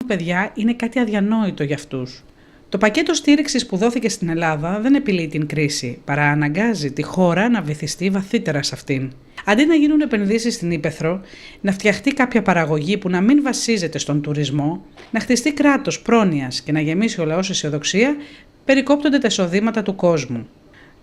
παιδιά, είναι κάτι αδιανόητο για αυτούς. Το πακέτο στήριξης που δόθηκε στην Ελλάδα δεν επιλύει την κρίση, παρά αναγκάζει τη χώρα να βυθιστεί βαθύτερα σε αυτήν. Αντί να γίνουν επενδύσεις στην ύπαιθρο, να φτιαχτεί κάποια παραγωγή που να μην βασίζεται στον τουρισμό, να χτιστεί κράτος πρόνοιας και να γεμίσει ο λαός αισιοδοξία, περικόπτονται τα εισοδήματα του κόσμου.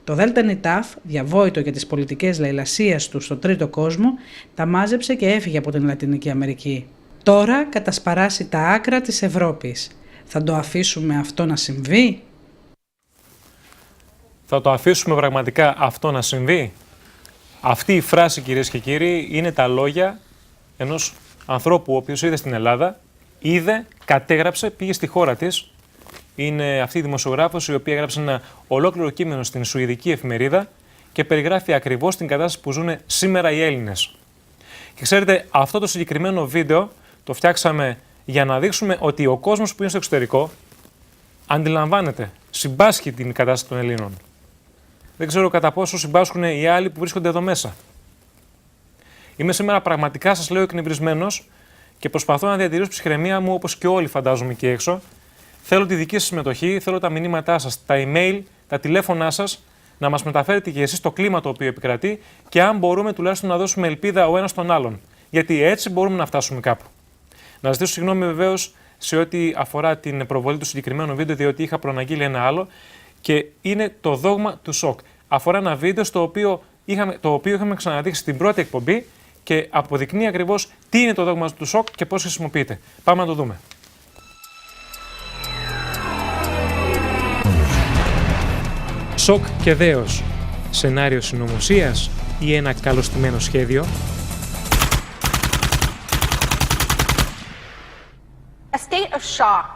Το ΔΝΤ, διαβόητο για τις πολιτικές λαιλασίες του στο τρίτο κόσμο, τα μάζεψε και έφυγε από την Λατινική Αμερική. Τώρα κατασπαράσει τα άκρα της Ευρώπης. Θα το αφήσουμε αυτό να συμβεί? Θα το αφήσουμε πραγματικά αυτό να συμβεί? Αυτή η φράση, κυρίες και κύριοι, είναι τα λόγια ενός ανθρώπου ο οποίος είδε στην Ελλάδα, είδε, κατέγραψε, πήγε στη χώρα της. Είναι αυτή η δημοσιογράφος η οποία έγραψε ένα ολόκληρο κείμενο στην σουηδική εφημερίδα και περιγράφει ακριβώς την κατάσταση που ζουν σήμερα οι Έλληνες. Και ξέρετε, αυτό το συγκεκριμένο βίντεο το φτιάξαμε για να δείξουμε ότι ο κόσμος που είναι στο εξωτερικό αντιλαμβάνεται, συμπάσχει την κατάσταση των Ελλήνων. Δεν ξέρω κατά πόσο συμπάσχουν οι άλλοι που βρίσκονται εδώ μέσα. Είμαι σήμερα πραγματικά, σας λέω, εκνευρισμένος και προσπαθώ να διατηρήσω ψυχραιμία μου όπως και όλοι φαντάζομαι εκεί έξω. Θέλω τη δική σας συμμετοχή, θέλω τα μηνύματά σας, τα email, τα τηλέφωνά σας, να μας μεταφέρετε και εσείς το κλίμα το οποίο επικρατεί και αν μπορούμε τουλάχιστον να δώσουμε ελπίδα ο ένας στον άλλον. Γιατί έτσι μπορούμε να φτάσουμε κάπου. Να ζητήσω συγγνώμη βεβαίως σε ό,τι αφορά την προβολή του συγκεκριμένου βίντεο, διότι είχα προαναγγείλει ένα άλλο και είναι το δόγμα του σοκ. Αφορά ένα βίντεο το οποίο είχαμε ξαναδείξει στην πρώτη εκπομπή και αποδεικνύει ακριβώς τι είναι το δόγμα του σοκ και πώς χρησιμοποιείται. Πάμε να το δούμε. Σοκ και δέος. Σενάριο συνωμοσίας ή ένα καλωστημένο σχέδιο? A state of shock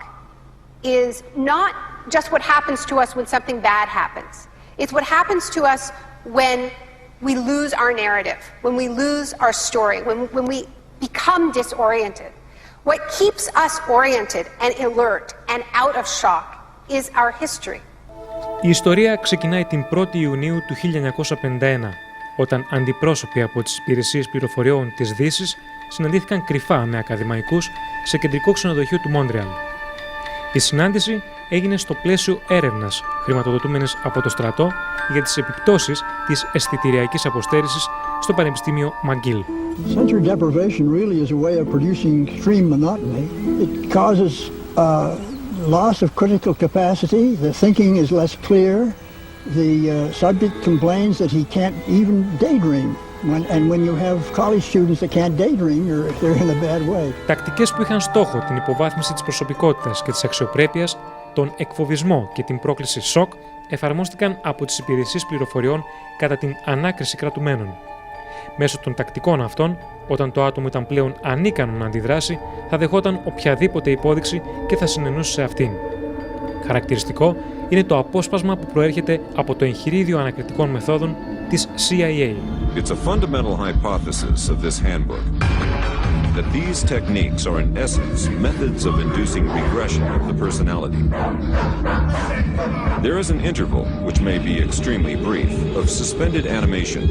is not just what happens to us when something bad happens. It's what happens to us when we lose our narrative, when we lose our story, when we become disoriented. What keeps us oriented and alert and out of shock is our history. Η ιστορία ξεκινάει την 1η Ιουνίου του 1951, όταν αντιπρόσωποι από τις υπηρεσίες πληροφοριών της Δύσης συναντήθηκαν κρυφά με ακαδημαϊκούς σε κεντρικό ξενοδοχείο του Μόντρεαλ. Η συνάντηση έγινε στο πλαίσιο έρευνας, χρηματοδοτούμενης από το στρατό, για τις επιπτώσεις της αισθητηριακής αποστέρησης στο Πανεπιστήμιο Μαγκίλ. Sensory deprivation really is a way of producing extreme monotony. It causes loss of critical capacity, the thinking is less clear, the subject complains that he can't even daydream. And when you have college students that can't daydream, they're in a bad way. Τακτικές που είχαν στόχο την υποβάθμιση της προσωπικότητας και της αξιοπρέπειας, τον εκφοβισμό και την πρόκληση σοκ εφαρμόστηκαν από τις υπηρεσίες πληροφοριών κατά την ανάκριση κρατουμένων. Μέσω των τακτικών αυτών, όταν το άτομο ήταν πλέον ανίκανο να αντιδράσει, θα δεχόταν οποιαδήποτε υπόδειξη και θα συνενούσε σε αυτήν. Χαρακτηριστικό είναι το απόσπασμα που προέρχεται από το εγχειρίδιο ανακριτικών μεθόδων της CIA. It's a fundamental hypothesis of this handbook that these techniques are in essence methods of inducing regression of the personality. There is an interval, which may be extremely brief, of suspended animation,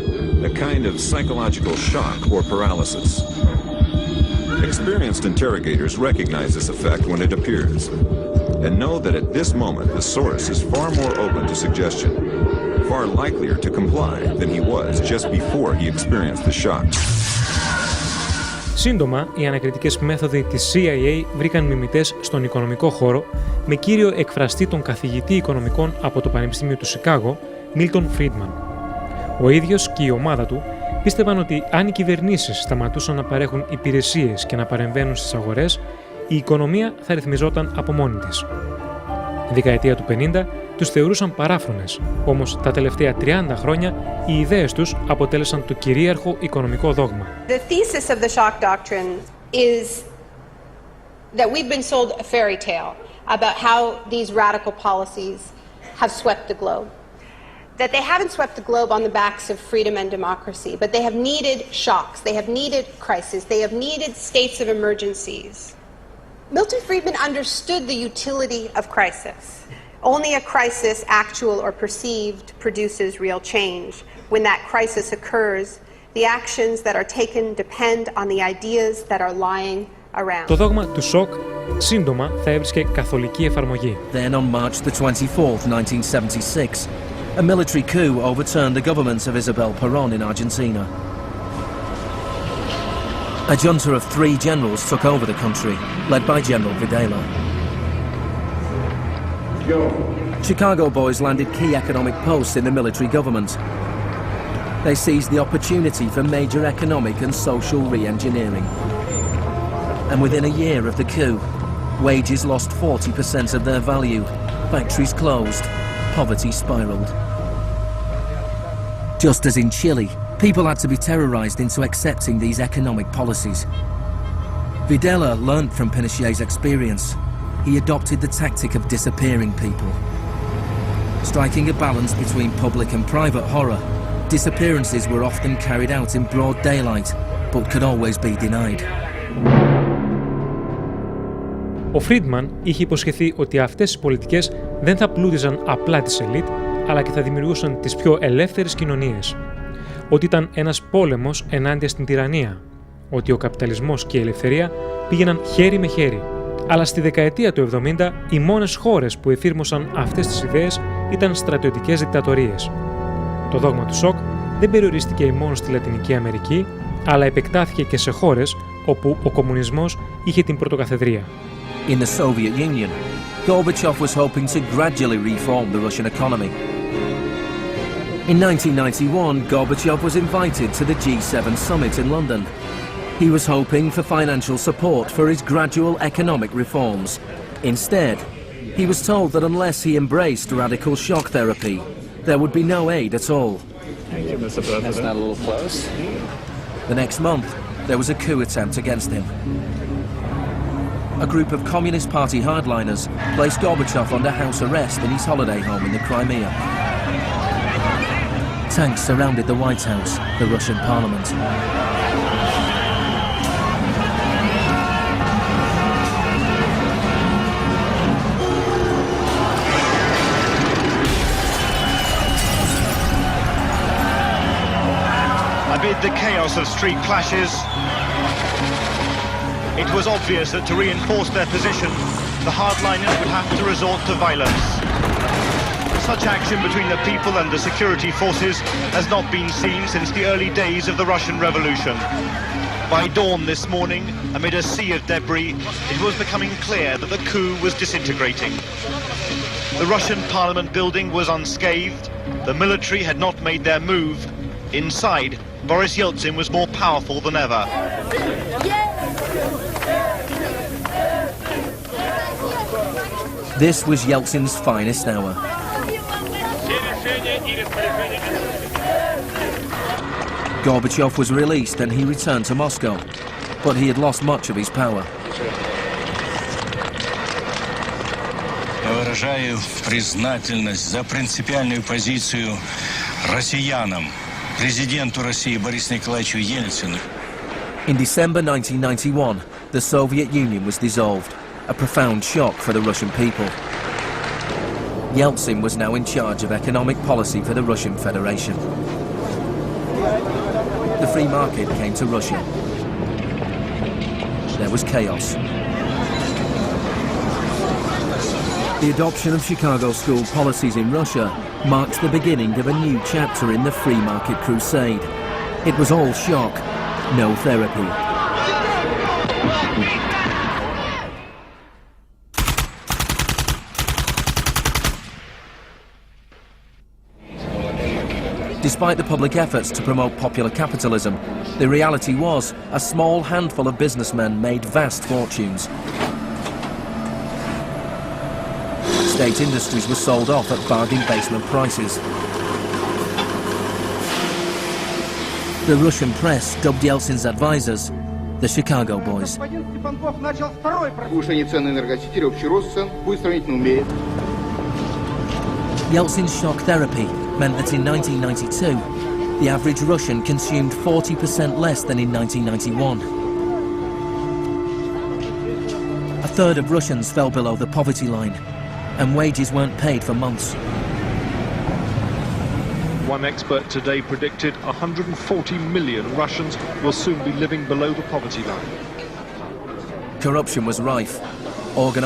a kind of psychological shock or paralysis. Experienced interrogators recognize this effect when it appears, and know that at this moment the source is far more open to suggestion, far likelier to comply than he was just before he experienced the shock. Σύντομα, οι ανακριτικές μέθοδοι της CIA βρήκαν μιμητές στον οικονομικό χώρο, με κύριο εκφραστή τον καθηγητή οικονομικών από το Πανεπιστήμιο του Σικάγο, Μίλτον Φρίντμαν. Ο ίδιος και η ομάδα του πίστευαν ότι αν οι κυβερνήσεις σταματούσαν να παρέχουν υπηρεσίες και να παρεμβαίνουν στις αγορές, η οικονομία θα ρυθμιζόταν από μόνη της. Τη δεκαετία του 50 τους θεωρούσαν παράφρονες, όμως τα τελευταία 30 χρόνια οι ιδέες τους αποτέλεσαν το κυρίαρχο οικονομικό δόγμα. The thesis of the shock doctrine is that we've been sold a fairy tale about how these radical policies have swept the globe. That they haven't swept the globe on the backs of freedom and democracy, but they have needed shocks, they have needed crises, they have needed states of emergencies. Milton Friedman understood the utility of crisis. Only a crisis, actual or perceived, produces real change. When that crisis occurs, the actions that are taken depend on the ideas that are lying around. Το δόγμα του σοκ σύντομα θα έβρισκε καθολική εφαρμογή. Then on March the 24th, 1976, a military coup overturned the government of Isabel Perón in Argentina. A junta of 3 generals took over the country, led by General Videla. Chicago boys landed key economic posts in the military government. They seized the opportunity for major economic and social re-engineering. And within a year of the coup, wages lost 40% of their value, factories closed, poverty spiraled. Just as in Chile, people had to be terrorized into accepting these economic policies. Videla learned from Pinochet's experience. He adopted the tactic of disappearing people. Striking a balance between public and private horror, disappearances were often carried out in broad daylight, but could always be denied. Ο Φρίντμαν είχε υποσχεθεί ότι αυτές οι πολιτικές δεν θα πλούτιζαν απλά τις ελίτ, αλλά και θα δημιουργούσαν τις πιο ελεύθερες κοινωνίες. Ότι ήταν ένας πόλεμος ενάντια στην τυραννία. Ότι ο καπιταλισμός και η ελευθερία πήγαιναν χέρι με χέρι. Αλλά στη δεκαετία του 70 οι μόνες χώρες που εφήρμοσαν αυτές τις ιδέες ήταν στρατιωτικές δικτατορίες. Το δόγμα του σοκ δεν περιορίστηκε μόνο στη Λατινική Αμερική, αλλά επεκτάθηκε και σε χώρες όπου ο κομμουνισμός είχε την πρωτοκαθεδρία. In the Soviet Union, Gorbachev was hoping to gradually reform the Russian economy. In 1991, Gorbachev was invited to the G7 summit in London. He was hoping for financial support for his gradual economic reforms. Instead, he was told that unless he embraced radical shock therapy, there would be no aid at all. Thank you, Mr. President. That's not a little close. The next month, there was a coup attempt against him. A group of Communist Party hardliners placed Gorbachev under house arrest in his holiday home in the Crimea. Tanks surrounded the White House, the Russian parliament. Amid the chaos of street clashes, it was obvious that to reinforce their position, the hardliners would have to resort to violence. Such action between the people and the security forces has not been seen since the early days of the Russian Revolution. By dawn this morning, amid a sea of debris, it was becoming clear that the coup was disintegrating. The Russian parliament building was unscathed, the military had not made their move. Inside, Boris Yeltsin was more powerful than ever. This was Yeltsin's finest hour. Gorbachev was released and he returned to Moscow, but he had lost much of his power. Выражаю признательность за принципиальную позицию россиянам, президенту России Борису Николаевичу Ельцину. In December 1991, the Soviet Union was dissolved, a profound shock for the Russian people. Yeltsin was now in charge of economic policy for the Russian Federation. The free market came to Russia. There was chaos. The adoption of Chicago school policies in Russia marked the beginning of a new chapter in the free market crusade. It was all shock, no therapy. Despite the public efforts to promote popular capitalism, the reality was a small handful of businessmen made vast fortunes. State industries were sold off at bargain basement prices. The Russian press dubbed Yeltsin's advisors the Chicago Boys. Yeltsin's shock therapy meant that in 1992, the average Russian consumed 40% less than in 1991. A third of Russians fell below the poverty line, and wages weren't paid for months. One expert today predicted 140 million Russians will soon be living below the poverty line. Corruption was rife. Organised